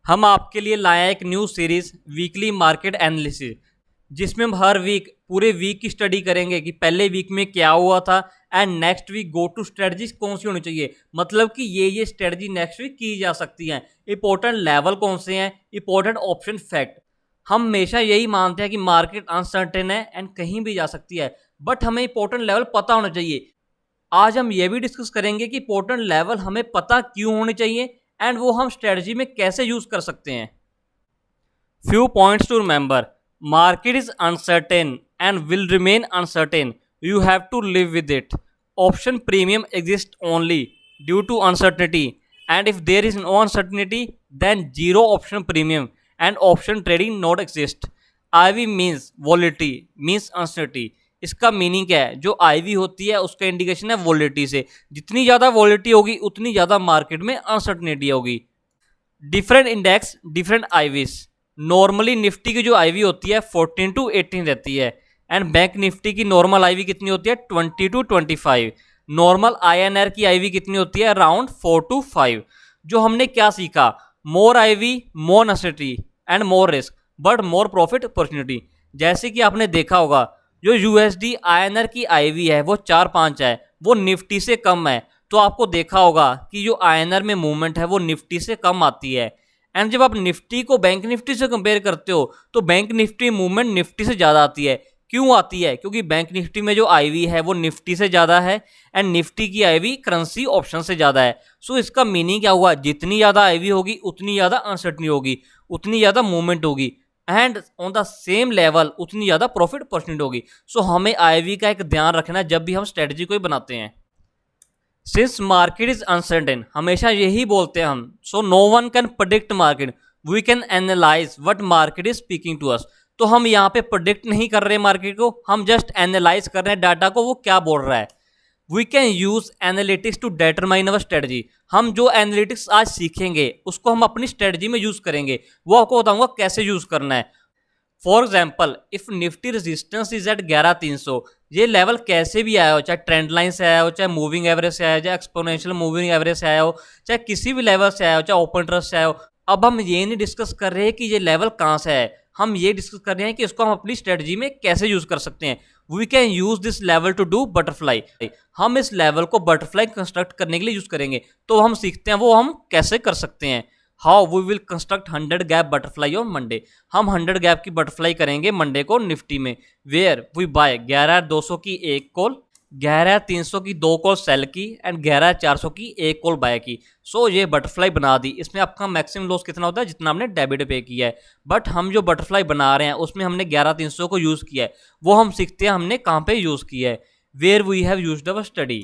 हम आपके लिए लाए एक new series weekly market analysis, जिसमें हम हर वीक पूरे वीक की स्टडी करेंगे कि पहले वीक में क्या हुआ था and next week go to strategies कौन सी होनी चाहिए। मतलब कि ये स्ट्रेटजी नेक्स्ट वीक की जा सकती हैं। इंपॉर्टेंट लेवल कौन से हैं, इंपॉर्टेंट ऑप्शन फैक्ट। हम हमेशा यही मानते हैं कि मार्केट अनसर्टेन है एंड कहीं भी जा सकती है, बट हमें इंपॉर्टेंट लेवल पता होना चाहिए। आज हम ये भी डिस्कस करेंगे कि इंपॉर्टेंट लेवल हमें पता क्यों होने चाहिए एंड वो हम स्ट्रेटजी में कैसे यूज कर सकते हैं। Few points to remember: market is uncertain and will remain uncertain, you have to live with it. Option premium exist only due to uncertainty, and if there is no uncertainty then zero option premium and option trading not exist. IV means volatility means uncertainty. इसका meaning क्या है? जो IV होती है उसका indication है वॉलिटी से। जितनी ज़्यादा वॉलिटी होगी उतनी ज़्यादा मार्केट में अनसर्टेनिटी होगी। Different index different IVs। Normally Nifty की जो IV होती है 14 to 18 रहती है, एंड बैंक निफ्टी की नॉर्मल IV कितनी होती है 20 to 25। नॉर्मल INR की IV कितनी होती है अराउंड 4 to 5। जो हमने क्या सीखा? मोर IV more uncertainty and more risk but more profit opportunity. जैसे कि आपने देखा होगा जो USD INR की IV है वो 4-5 है, वो निफ्टी से कम है। तो आपको देखा होगा कि जो INR में मूवमेंट है वो निफ्टी से कम आती है। एंड जब आप निफ्टी को बैंक निफ्टी से कंपेयर करते हो तो बैंक निफ्टी मूवमेंट निफ्टी से ज़्यादा आती है। क्यों आती है? क्योंकि बैंक निफ्टी में जो IV है वो निफ्टी से ज़्यादा है एंड निफ्टी की IV करेंसी ऑप्शन से ज़्यादा है। सो इसका मीनिंग क्या हुआ? जितनी ज़्यादा IV होगी उतनी ज़्यादा अनसर्टनी होगी, उतनी ज़्यादा मूवमेंट होगी, and on the same level उतनी ज़्यादा प्रॉफिट अपॉर्चुनिटी होगी। सो हमें IV का एक ध्यान रखना है जब भी हम स्ट्रेटजी को बनाते हैं। सिंस मार्केट इज अनसर्टेन, हमेशा यही बोलते हैं हम, so no one can predict market, we can analyse what market is speaking to us. तो हम यहाँ पे प्रेडिक्ट नहीं कर रहे मार्केट को, हम जस्ट एनालाइज कर रहे हैं डाटा को, वो क्या बोल रहा है। We can use analytics to determine our strategy. हम जो एनालिटिक्स आज सीखेंगे उसको हम अपनी स्ट्रेटजी में यूज करेंगे, वो आपको बताऊंगा कैसे यूज करना है। For example, if Nifty resistance is at 11300, ये लेवल कैसे भी आया हो, चाहे ट्रेंड लाइन से आया हो, चाहे मूविंग एवरेज से आया हो, चाहे एक्सपोनेंशियल मूविंग एवरेज से आया हो, चाहे किसी भी लेवल से आया हो, चाहे ओपन इंटरेस्ट से आया हो। अब हम ये नहीं डिस्कस कर रहे हैं कि ये लेवल कहाँ से है, हम ये डिस्कस कर रहे हैं कि इसको हम अपनी स्ट्रेटजी में कैसे यूज कर सकते हैं। We can use this level to do butterfly. हम इस लेवल को बटरफ्लाई कंस्ट्रक्ट करने के लिए यूज करेंगे। तो हम सीखते हैं वो हम कैसे कर सकते हैं। How we will construct 100 gap butterfly on Monday. हम 100 गैप की बटरफ्लाई करेंगे मंडे को निफ्टी में। वेयर वी बाय 11200 की एक कॉल, 11300 की 2 कॉल सेल की एंड 11400 की एक कॉल बाय की। सो ये बटरफ्लाई बना दी। इसमें आपका मैक्सिमम लॉस कितना होता है? जितना हमने डेबिट पे किया है। बट हम जो बटरफ्लाई बना रहे हैं उसमें हमने 11300 को यूज़ किया है, वो हम सीखते हैं हमने कहाँ पे यूज़ किया है। Where we have used our study.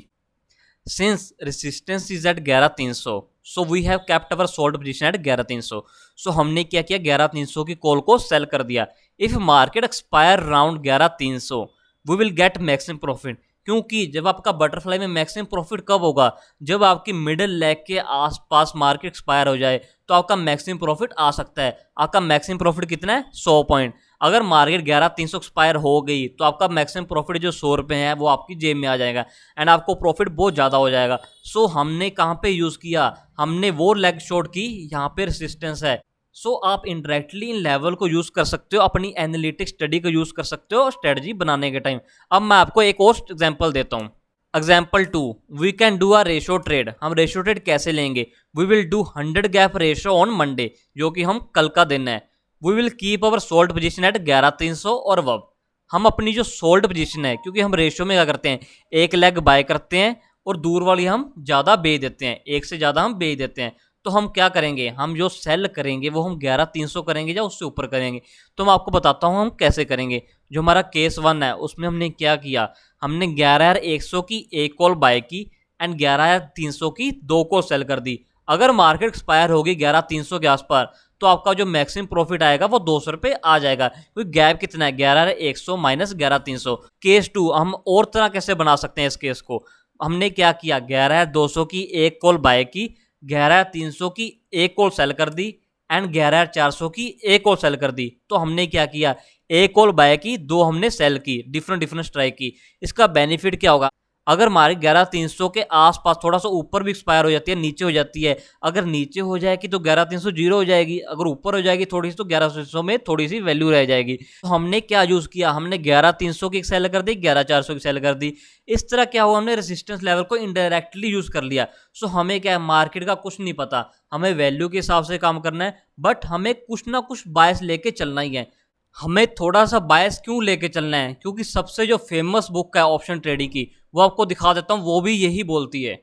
Since resistance is at 11300, so we have kept our sold position at 11300। So हमने क्या किया? 11300 की कॉल को सेल कर दिया। If market expire round 11300 we will get maximum profit. क्योंकि जब आपका बटरफ्लाई में मैक्सिमम प्रॉफिट कब होगा? जब आपकी मिडिल लेग के आसपास मार्केट एक्सपायर हो जाए तो आपका मैक्सिमम प्रॉफिट आ सकता है। आपका मैक्सिमम प्रॉफिट कितना है? 100 पॉइंट। अगर मार्केट 11300 एक्सपायर हो गई तो आपका मैक्सिमम प्रॉफिट जो 100 रुपये है वो आपकी जेब में आ जाएगा एंड आपको प्रॉफिट बहुत ज़्यादा हो जाएगा। सो हमने कहाँ पे यूज़ किया? हमने वो लेग शॉर्ट की, यहाँ पे रेसिस्टेंस है। सो आप इंडायरेक्टली इन लेवल को यूज़ कर सकते हो, अपनी एनालिटिक स्टडी को यूज़ कर सकते हो स्ट्रेटजी बनाने के टाइम। अब मैं आपको एक और एग्जांपल देता हूँ। Example 2, we can do a ratio trade. हम रेशो ट्रेड कैसे लेंगे? We will do 100 gap ratio on Monday, जो कि हम कल का दिन है। We will keep our sold position at 11300 और अब हम अपनी जो सोल्ड पोजीशन है, क्योंकि हम रेशो में क्या करते हैं, एक लेग बाय करते हैं और दूर वाली हम ज़्यादा बेच देते हैं, एक से ज़्यादा हम बेच देते हैं। तो हम क्या करेंगे? हम जो सेल करेंगे वो हम 11300 करेंगे या उससे ऊपर करेंगे। तो मैं आपको बताता हूँ हम कैसे करेंगे। जो हमारा केस 1 है उसमें हमने क्या किया? हमने 11100 की एक कॉल बाय की एंड 11300 की 2 कॉल सेल कर दी। अगर मार्केट एक्सपायर होगी 11300 के आसपास तो आपका जो मैक्सिमम प्रॉफिट आएगा वो 200 रुपये आ जाएगा, क्योंकि गैप कितना है? 11100 माइनस 11300। केस 2 हम और तरह कैसे बना सकते हैं इस केस को? हमने क्या किया? 11200 की एक कॉल बाय की, 11300 की एक कॉल सेल कर दी एंड 11400 की एक कॉल सेल कर दी। तो हमने क्या किया? एक कॉल बाय की, 2 हमने सेल की, डिफरेंट स्ट्राइक की। इसका बेनिफिट क्या होगा? अगर मार्केट 11300 के आसपास थोड़ा सा ऊपर भी एक्सपायर हो जाती है, नीचे हो जाती है, अगर नीचे हो जाएगी तो 11300 जीरो हो जाएगी, अगर ऊपर हो जाएगी थोड़ी सी तो 11300 में थोड़ी सी वैल्यू रह जाएगी। तो हमने क्या यूज़ किया, हमने 11300 की सेल कर दी, 11400 की सेल कर दी। इस तरह क्या हुआ, हमने रेजिस्टेंस लेवल को इनडायरेक्टली यूज़ कर लिया। सो हमें क्या है, मार्केट का कुछ नहीं पता, हमें वैल्यू के हिसाब से काम करना है, बट हमें कुछ ना कुछ बायस लेके चलना ही है। हमें थोड़ा सा बायस क्यों लेके चलना है, क्योंकि सबसे जो फेमस बुक है ऑप्शन ट्रेडिंग की, वो आपको दिखा देता हूँ, वो भी यही बोलती है।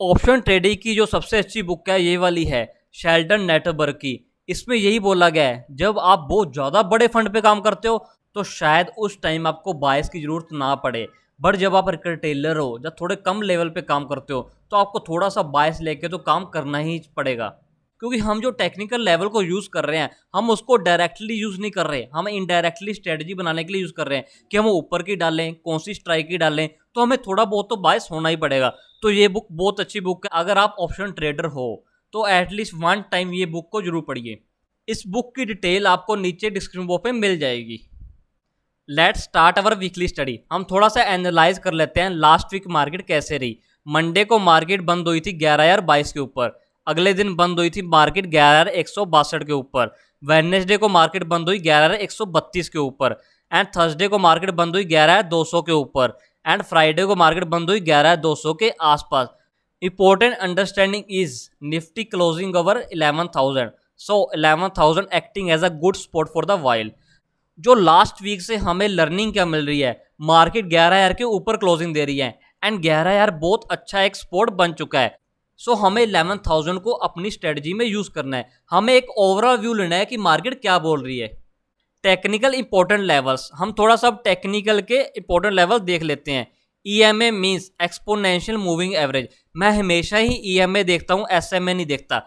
ऑप्शन ट्रेडिंग की जो सबसे अच्छी बुक है ये वाली है, शेल्डन नेटवर्क की। इसमें यही बोला गया है, जब आप बहुत ज़्यादा बड़े फंड पे काम करते हो तो शायद उस टाइम आपको बायस की ज़रूरत ना पड़े, बट जब आप रिटेलर हो, जब थोड़े कम लेवल पे काम करते हो, तो आपको थोड़ा सा बायस लेके तो काम करना ही पड़ेगा। क्योंकि हम जो टेक्निकल लेवल को यूज़ कर रहे हैं, हम उसको डायरेक्टली यूज़ नहीं कर रहे, हम इनडायरेक्टली स्ट्रेटजी बनाने के लिए यूज़ कर रहे हैं कि हम ऊपर की डालें, कौन सी स्ट्राइक की डालें, तो हमें थोड़ा बहुत तो बायस होना ही पड़ेगा। तो ये बुक बहुत अच्छी बुक है, अगर आप ऑप्शन ट्रेडर हो तो एटलीस्ट वन टाइम ये बुक को जरूर पढ़िए। इस बुक की डिटेल आपको नीचे डिस्क्रिप्शन बॉक्स में मिल जाएगी। Let's start our weekly study. हम थोड़ा सा एनालाइज कर लेते हैं लास्ट वीक मार्केट कैसे रही। मंडे को मार्केट बंद हुई थी 11,022 के ऊपर, अगले दिन बंद हुई थी मार्केट 11,162 के ऊपर, वेडनेसडे को मार्केट बंद हुई 11,132 के ऊपर, एंड थर्सडे को मार्केट बंद हुई 11,200 के ऊपर, एंड फ्राइडे को मार्केट बंद हुई 11,200 के आसपास। Important understanding is Nifty closing over 11,000, so 11,000 acting as a good spot for the while. जो लास्ट वीक से हमें लर्निंग क्या मिल रही है, मार्केट 11,000 के ऊपर क्लोजिंग दे रही है एंड 11,000 बहुत अच्छा एक स्पॉट बन चुका है। सो हमें 11,000 को अपनी स्ट्रेटजी में यूज करना है। हमें एक ओवरऑल व्यू लेना है कि मार्केट क्या बोल रही है। टेक्निकल इंपॉर्टेंट लेवल्स, हम थोड़ा सा टेक्निकल के इंपॉर्टेंट लेवल देख लेते हैं। EMA means exponential moving average. मैं हमेशा ही EMA देखता हूँ, SMA नहीं देखता।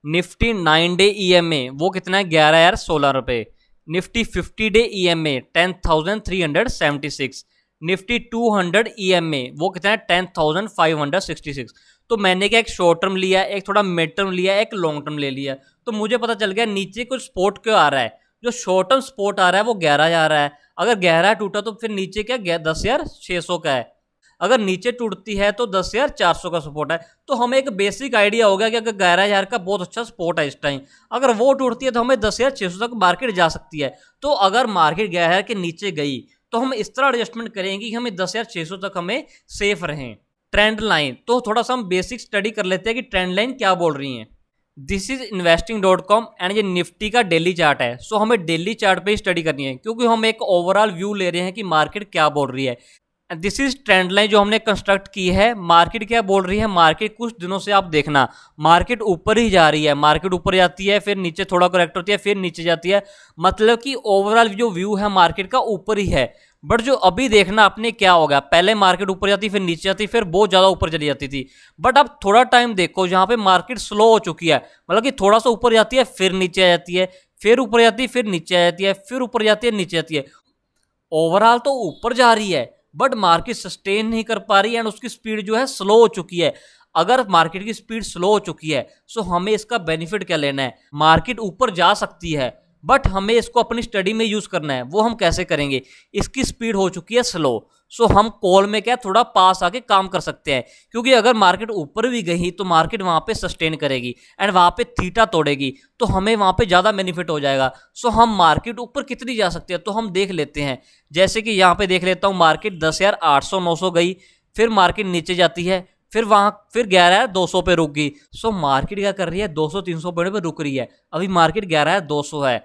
निफ्टी 9 डे EMA वो कितना है, 11,016 रुपये। Nifty 50 day EMA 10,376। Nifty 200 EMA वो कितना है, 10,566। तो मैंने क्या एक शॉर्ट टर्म लिया, एक थोड़ा मिड टर्म लिया, एक लॉन्ग टर्म ले लिया, तो मुझे पता चल गया नीचे कुछ स्पोर्ट क्यों आ रहा है। जो शॉर्ट टर्म स्पोर्ट आ रहा है वो 11 आ रहा है, अगर 11 टूटा तो फिर नीचे क्या 10,600 का है, अगर नीचे टूटती है तो 10,400 का सपोर्ट है। तो हमें एक बेसिक आइडिया हो गया कि अगर 11,000 का बहुत अच्छा सपोर्ट है इस टाइम, अगर वो टूटती है तो हमें 10,600 तक मार्केट जा सकती है। तो अगर मार्केट 11,000 के नीचे गई तो हम इस तरह एडजस्टमेंट करेंगे कि हमें 10,600 तक हमें सेफ रहें। ट्रेंड लाइन, तो थोड़ा सा हम बेसिक स्टडी कर लेते हैं कि ट्रेंड लाइन क्या बोल रही है। दिस इज investing.com एंड ये निफ्टी का डेली चार्ट है। सो हमें डेली चार्ट पे ही स्टडी करनी है, क्योंकि हम एक ओवरऑल व्यू ले रहे हैं कि मार्केट क्या बोल रही है। दिस इज ट्रेंड लाइन जो हमने कंस्ट्रक्ट की है। मार्केट क्या बोल रही है, मार्केट कुछ दिनों से आप देखना मार्केट ऊपर ही जा रही है, मार्केट ऊपर जाती है, फिर नीचे थोड़ा करेक्ट होती है, फिर नीचे जाती है, मतलब कि ओवरऑल जो व्यू है मार्केट का ऊपर ही है। बट जो अभी देखना आपने क्या होगा, पहले मार्केट ऊपर जाती फिर नीचे जाती, फिर बहुत ज़्यादा ऊपर चली जाती थी। बट अब थोड़ा टाइम देखो जहाँ पे मार्केट स्लो हो चुकी है, मतलब कि थोड़ा सा ऊपर जाती है फिर नीचे आ जाती है, फिर ऊपर जाती है फिर नीचे आ जाती है, फिर ऊपर जाती है नीचे जाती है। ओवरऑल तो ऊपर जा रही है बट मार्केट सस्टेन नहीं कर पा रही है एंड उसकी स्पीड जो है स्लो हो चुकी है। अगर मार्केट की स्पीड स्लो हो चुकी है सो हमें इसका बेनिफिट क्या लेना है। मार्केट ऊपर जा सकती है बट हमें इसको अपनी स्टडी में यूज करना है। वो हम कैसे करेंगे, इसकी स्पीड हो चुकी है स्लो, सो हम कॉल में क्या थोड़ा पास आके काम कर सकते हैं, क्योंकि अगर मार्केट ऊपर भी गई तो मार्केट वहां पे सस्टेन करेगी एंड वहां पे थीटा तोड़ेगी, तो हमें वहां पे ज़्यादा बेनिफिट हो जाएगा। सो हम मार्केट ऊपर कितनी जा सकती है तो हम देख लेते हैं। जैसे कि यहाँ पे देख लेता हूँ, मार्केट 10,800-900 गई, फिर मार्केट नीचे जाती है, फिर 11,200 पे रुक गई। सो मार्केट क्या कर रही है, 200-300 पॉइंट पे रुक रही है, अभी मार्केट 11,200 है।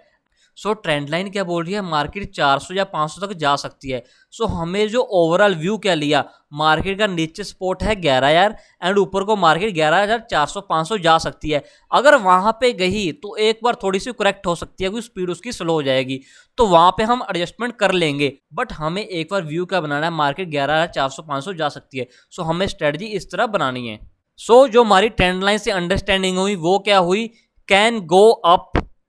सो ट्रेंड लाइन क्या बोल रही है, मार्केट 400 या 500 तक जा सकती है। सो हमें जो ओवरऑल व्यू क्या लिया, मार्केट का नीचे सपोर्ट है 11,000 एंड ऊपर को मार्केट 11,400-500 जा सकती है। अगर वहां पे गई तो एक बार थोड़ी सी करेक्ट हो सकती है, क्योंकि स्पीड उसकी स्लो हो जाएगी, तो वहां पे हम एडजस्टमेंट कर लेंगे। बट हमें एक बार व्यू क्या बनाना है, मार्केट 11,400-500 जा सकती है, सो हमें स्ट्रेटजी इस तरह बनानी है। सो जो हमारी ट्रेंड लाइन से अंडरस्टैंडिंग हुई वो क्या हुई, can go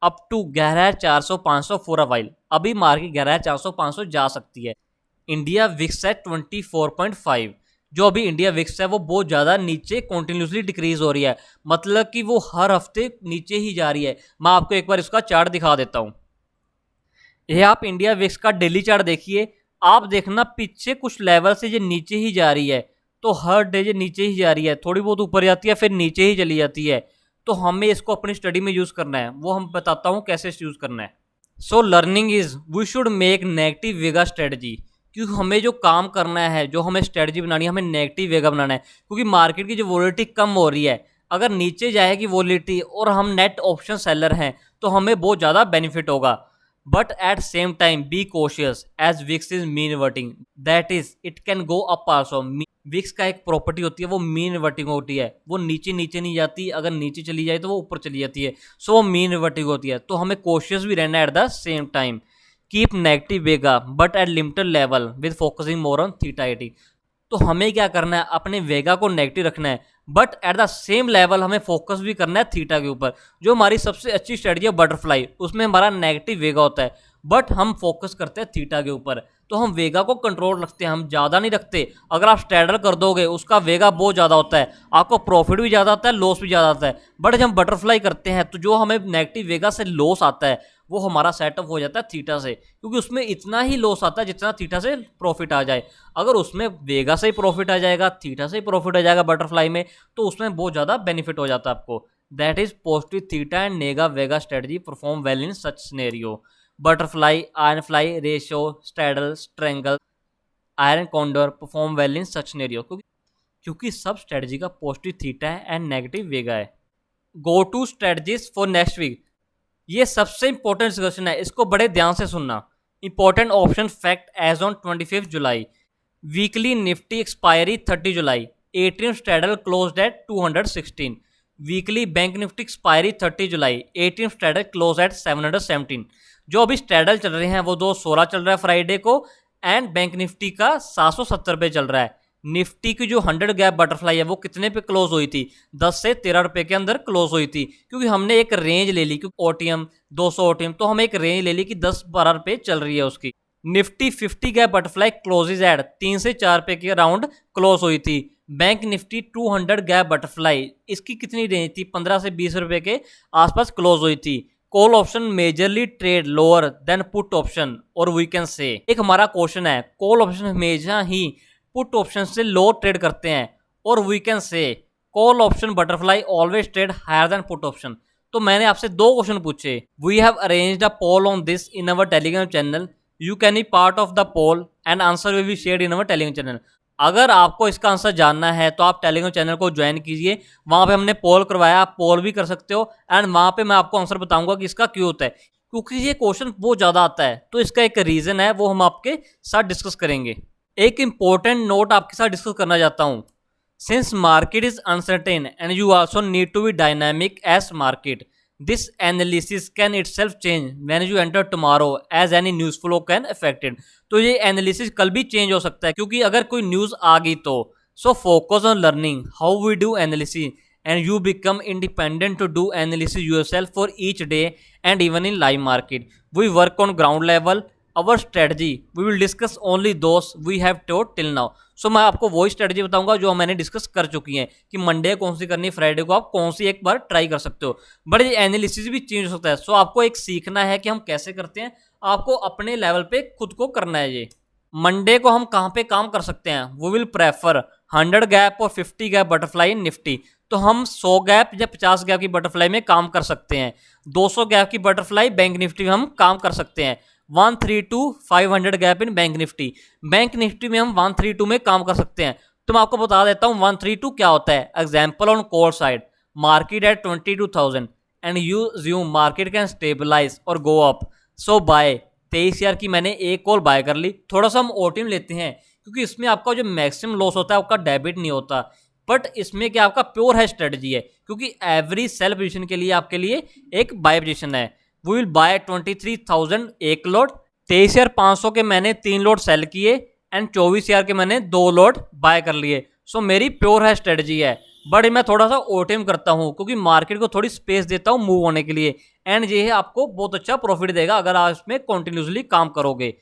up to 11,400-500 for a while. अभी मार्केट 11,400-500 जा सकती है। इंडिया विक्स है 24.5, जो अभी इंडिया विक्स है वो बहुत ज़्यादा नीचे कॉन्टिन्यूसली डिक्रीज हो रही है, मतलब कि वो हर हफ्ते नीचे ही जा रही है। मैं आपको एक बार इसका चार्ट दिखा देता हूँ। यह आप इंडिया विक्स का डेली चार्ट देखिए, आप देखना पीछे कुछ लेवल से ये नीचे ही जा रही है, तो हर डे ये नीचे ही जा रही है, थोड़ी बहुत ऊपर जाती है फिर नीचे ही चली जाती है। तो हमें इसको अपनी स्टडी में यूज़ करना है, वो हम बताता हूँ कैसे यूज़ करना है। So learning is we should make negative vega strategy, क्योंकि हमें जो काम करना है, जो हमें स्ट्रेटजी बनानी है, हमें नेगेटिव वेगा बनाना है, क्योंकि मार्केट की जो वोलेटिलिटी कम हो रही है, अगर नीचे जाएगी वोलेटिलिटी और हम नेट ऑप्शन सेलर हैं तो हमें बहुत ज़्यादा बेनिफिट होगा। But at same time be cautious as VIX is mean reverting, that is it can go up also. VIX का एक प्रॉपर्टी होती है वो मीन रिवर्टिंग होती है, वो नीचे नीचे नहीं जाती, अगर नीचे चली जाए तो वो ऊपर चली जाती है, सो वो मीन रिवर्टिंग होती है। तो हमें कोशियस भी रहना है at the same time. Keep negative Vega but at limited level with focusing more on theta 80। तो हमें क्या करना है, अपने वेगा को नेगेटिव रखना है, but at the same level हमें फोकस भी करना है थीटा के ऊपर। जो हमारी सबसे अच्छी स्ट्रेटजी है बटरफ्लाई, उसमें हमारा नेगेटिव वेगा होता है, बट हम फोकस करते हैं थीटा के ऊपर। तो हम वेगा को कंट्रोल रखते हैं, हम ज़्यादा नहीं रखते। अगर आप स्ट्रैडल कर दोगे उसका वेगा बहुत ज़्यादा होता है, आपको प्रॉफिट भी ज़्यादा आता है, लॉस भी ज़्यादा आता है। बट जब हम बटरफ्लाई करते हैं तो जो हमें नेगेटिव वेगा से लॉस आता है वो हमारा सेटअप हो जाता है थीटा से, क्योंकि उसमें इतना ही लॉस आता है जितना थीटा से प्रॉफिट आ जाए। अगर उसमें वेगा से ही प्रॉफिट आ जाएगा, थीटा से ही प्रॉफिट आ जाएगा बटरफ्लाई में, तो उसमें बहुत ज़्यादा बेनिफिट हो जाता है आपको। That is positive theta and nega vega strategy perform well in such scenario. Butterfly, iron fly, ratio, straddle, strangle, iron condor perform well in such scenario, क्योंकि सब स्ट्रेटजी का पॉजिटिव थीटा है एंड नेगेटिव वेगा है। Go to strategies for next week, ये सबसे important discussion है, इसको बड़े ध्यान से सुनना। Important option fact as on 25 July, weekly Nifty expiry 30 July, ATM straddle closed at 216, weekly bank Nifty expiry 30 July, ATM straddle close at 717। जो अभी स्ट्रैडल चल रहे हैं वो 216 चल रहा है फ्राइडे को, एंड बैंक निफ्टी का 770 पे चल रहा है। निफ्टी की जो 100 गैप बटरफ्लाई है वो कितने पे क्लोज हुई थी, 10 से 13 रुपए के अंदर क्लोज हुई थी, क्योंकि हमने एक रेंज ले ली, क्योंकि ओटीएम 200 ओटीएम, तो हमें एक रेंज ले ली कि 10-12 रुपए चल रही है उसकी। Nifty 50 gap butterfly closes at 3 से 4 रुपए के अराउंड क्लोज हुई थी। बैंक निफ्टी 200 गैप बटरफ्लाई, इसकी कितनी रेंज थी, 15 से 20 रुपए के आसपास क्लोज हुई थी। Call option majorly trade lower than put option, और वी कैन से, एक हमारा क्वेश्चन है, कॉल ऑप्शन हमेशा ही पुट ऑप्शन से लो ट्रेड करते हैं, और we can say call option butterfly always trade higher than put option. तो मैंने आपसे दो क्वेश्चन पूछे, we have arranged a poll on this in our Telegram channel, you can be part of the poll and answer will be shared in our Telegram channel. अगर आपको इसका answer जानना है तो आप टेलीग्राम चैनल को join कीजिए, वहाँ पे हमने पोल करवाया, आप पोल भी कर सकते हो, एंड वहाँ पे मैं आपको आंसर बताऊंगा कि इसका क्यों होता है, क्योंकि ये क्वेश्चन बहुत ज़्यादा आता है, तो इसका एक रीज़न है, वो हम आपके साथ डिस्कस करेंगे। एक इंपॉर्टेंट नोट आपके साथ डिस्कस करना चाहता हूँ, since market is uncertain and you also need to be dynamic as market, this analysis can itself change when you enter tomorrow as any news flow can affected. तो ये analysis कल भी change हो सकता है, क्योंकि अगर कोई न्यूज़ आ गई तो। So focus on learning how we do analysis and you become independent to do analysis yourself for each day and even in live market. We work on ground level, our strategy we will discuss only those we have taught till now. So मैं आपको वही strategy बताऊंगा जो मैंने discuss कर चुकी हैं, कि मंडे कौन सी करनी है, फ्राइडे को आप कौन सी एक बार ट्राई कर सकते हो, बट ये एनालिसिस भी चेंज हो सकता है। सो आपको एक सीखना है कि हम कैसे करते हैं, आपको अपने लेवल पे खुद को करना है। ये मंडे को हम कहाँ पे काम कर सकते हैं, वो विल प्रेफर 100 गैप और 50 गैप बटरफ्लाई इन निफ्टी, तो हम 100 गैप या 50 गैप की बटरफ्लाई में काम कर सकते हैं। 200 गैप की बटरफ्लाई बैंक निफ्टी में हम काम कर सकते हैं। 132 500 gap in bank Nifty, bank Nifty में हम 132 में काम कर सकते हैं। तो मैं आपको बता देता हूँ 132 क्या होता है। Example on call side, market at 22,000 and you assume market can stabilise or go up, so bye 23,000 की मैंने एक कॉल बाय कर ली। थोड़ा सा हम ओटीएम लेते हैं, क्योंकि इसमें आपका जो मैक्सिमम लॉस होता है आपका डेबिट नहीं होता, बट इसमें क्या आपका प्योर है स्ट्रेटजी है, क्योंकि एवरी सेल पोजीशन के लिए आपके लिए एक बाय पोजीशन है। वी विल बाय 23,000 एक लॉट, 23,500 के मैंने 3 लॉट सेल किए एंड 24,000 के मैंने 2 लॉट बाय कर लिए। सो मेरी प्योर है स्ट्रेटजी है, बट मैं थोड़ा सा ओटीएम करता हूँ, क्योंकि मार्केट को थोड़ी स्पेस देता हूँ मूव होने के लिए, एंड ये है आपको बहुत अच्छा प्रॉफिट देगा अगर आप इसमें कंटिन्यूसली काम करोगे।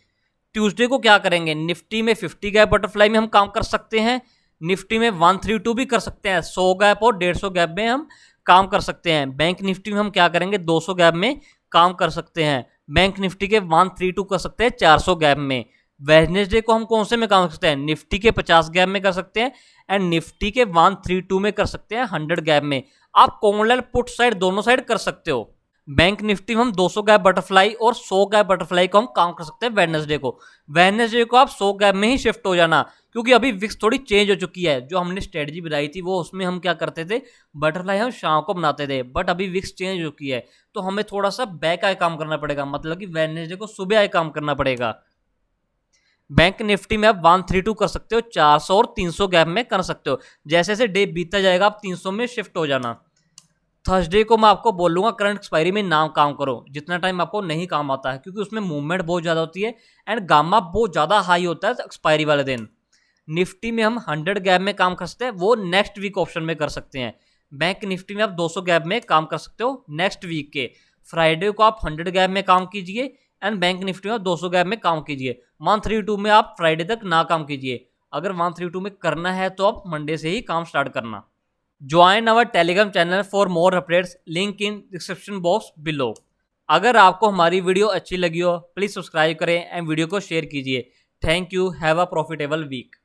ट्यूसडे को क्या करेंगे, निफ्टी में 50 गैप बटरफ्लाई में हम काम कर सकते हैं, निफ्टी में 132 भी कर सकते हैं, 100 गैप और 150 गैप में हम काम कर सकते हैं। बैंक निफ्टी में हम क्या करेंगे, 200 गैप में काम कर सकते हैं। बैंक निफ्टी के 132 कर सकते हैं 400 गैप में। वेडनेसडे को हम कौन से में काम कर सकते हैं, निफ्टी के 50 गैप में कर सकते हैं एंड निफ्टी के 132 में कर सकते हैं 100 गैप में। आप कॉमन पुट साइड दोनों साइड कर सकते हो। बैंक निफ्टी में हम 200 गैप बटरफ्लाई और 100 गैप बटरफ्लाई को हम काम कर सकते हैं वेडनेसडे को। वेडनेसडे को आप 100 गैप में ही शिफ्ट हो जाना, क्योंकि अभी विक्स थोड़ी चेंज हो चुकी है। जो हमने स्ट्रेटजी बनाई थी वो उसमें हम क्या करते थे, बटरफ्लाई हम शाम को बनाते थे, बट अभी विक्स चेंज हो चुकी है तो हमें थोड़ा सा बैक आए काम करना पड़ेगा, मतलब कि वेडनेसडे को सुबह आए काम करना पड़ेगा। बैंक निफ्टी में आप 132 कर सकते हो, 400 और 300 गैप में कर सकते हो। जैसे जैसे डे बीतता जाएगा आप 300 में शिफ्ट हो जाना। थर्सडे को मैं आपको बोलूंगा करंट एक्सपायरी में ना काम करो, जितना टाइम आपको नहीं काम आता है, क्योंकि उसमें मूवमेंट बहुत ज़्यादा होती है एंड गामा बहुत ज़्यादा हाई होता है एक्सपायरी वाले दिन। निफ्टी में हम 100 गैप में काम कर सकते हैं, वो नेक्स्ट वीक ऑप्शन में कर सकते हैं। बैंक निफ्टी में आप 200 गैप में काम कर सकते हो नेक्स्ट वीक के। फ्राइडे को आप 100 गैप में काम कीजिए एंड बैंक निफ्टी में आप 200 गैप में काम कीजिए। 132 में आप फ्राइडे तक ना काम कीजिए। अगर 132 में करना है तो आप मंडे से ही काम स्टार्ट करना। Join our Telegram channel for more updates, link in description box below. अगर आपको हमारी वीडियो अच्छी लगी हो प्लीज़ सब्सक्राइब करें एंड वीडियो को शेयर कीजिए। Thank you, have a profitable week.